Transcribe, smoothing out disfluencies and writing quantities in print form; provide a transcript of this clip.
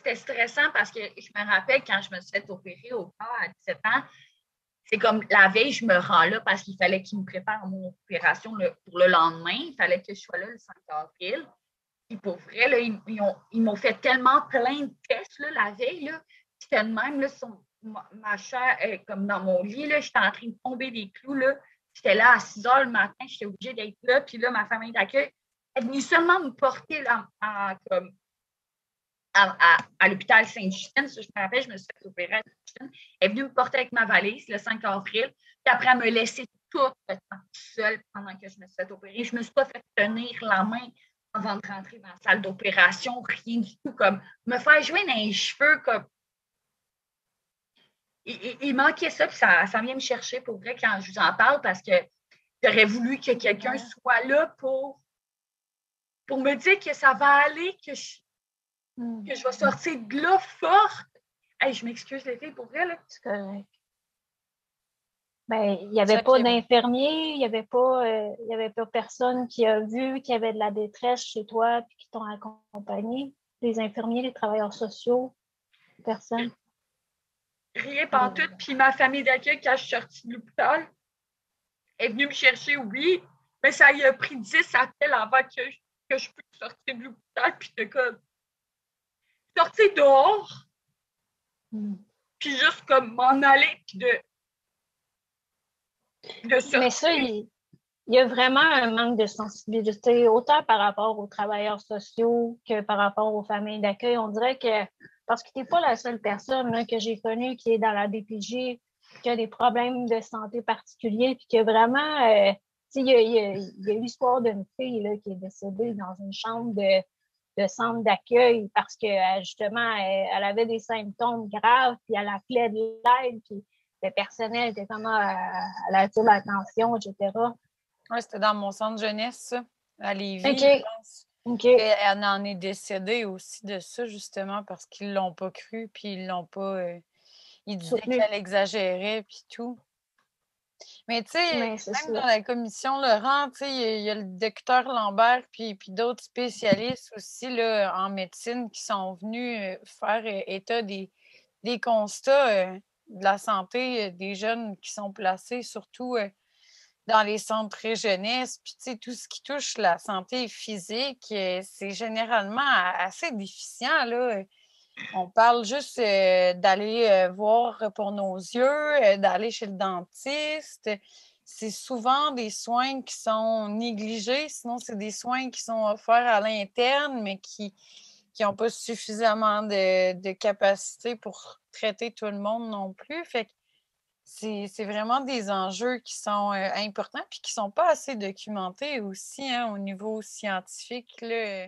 c'était stressant parce que je me rappelle quand je me suis fait opérer au corps à 17 ans, c'est comme la veille, je me rends là parce qu'il fallait qu'ils me préparent mon opération pour le lendemain. Il fallait que je sois là le 5 avril. Puis pour vrai, là, ils m'ont fait tellement plein de tests là, la veille. Là. C'était de même, là, ma chair, comme dans mon lit, là, j'étais en train de tomber des clous. Là. J'étais là à 6 heures le matin, j'étais obligée d'être là. Puis là, ma famille d'accueil est venue seulement me porter là, comme à l'hôpital Sainte-Justine. Je me rappelle, je me suis fait opérer à Sainte-Justine. Elle est venue me porter avec ma valise le 5 avril. Puis après, elle me laissait tout le temps seule pendant que je me suis fait opérer. Je ne me suis pas fait tenir la main avant de rentrer dans la salle d'opération, rien du tout. Comme me faire jouer dans les cheveux, comme. Il manquait ça, puis ça vient me chercher pour vrai quand je vous en parle parce que j'aurais voulu que quelqu'un soit là pour me dire que ça va aller, que je vais sortir de là forte. Hey, je m'excuse, les filles, pour vrai, là. C'est correct. Ben, il n'y avait pas d'infirmier, il n'y avait pas personne qui a vu qu'il y avait de la détresse chez toi puis qui t'ont accompagné. Les infirmiers, les travailleurs sociaux, personne. Rien pantoute. Puis ma famille d'accueil, quand je suis sortie de l'hôpital, est venue me chercher, oui, mais ça y a pris 10 appels avant que je puisse sortir de l'hôpital. Puis de comme sortir dehors, puis juste comme m'en aller, puis de sortir. Mais ça, il y a vraiment un manque de sensibilité, autant par rapport aux travailleurs sociaux que par rapport aux familles d'accueil. On dirait que, parce que tu n'es pas la seule personne là, que j'ai connue qui est dans la DPJ, qui a des problèmes de santé particuliers, puis que vraiment, il y a l'histoire d'une fille là, qui est décédée dans une chambre de centre d'accueil parce que justement, elle avait des symptômes graves, puis elle appelait de l'aide, puis le personnel était comment elle attire l'attention, etc. Oui, c'était dans mon centre jeunesse, ça, à Lévis, OK. je pense. Okay. Elle en est décédée aussi de ça, justement, parce qu'ils ne l'ont pas cru, puis ils l'ont pas. Ils disaient qu'elle exagérait, puis tout. Mais tu sais, même dans la commission Laurent, tu sais, il y a le docteur Lambert, puis d'autres spécialistes aussi là, en médecine qui sont venus faire état des constats de la santé des jeunes qui sont placés, surtout dans les centres jeunesse, puis tu sais, tout ce qui touche la santé physique, c'est généralement assez déficient, là. On parle juste d'aller voir pour nos yeux, d'aller chez le dentiste. C'est souvent des soins qui sont négligés, sinon c'est des soins qui sont offerts à l'interne, mais qui n'ont pas suffisamment de capacité pour traiter tout le monde non plus. Fait que c'est vraiment des enjeux qui sont importants puis qui ne sont pas assez documentés aussi hein, au niveau scientifique. Là.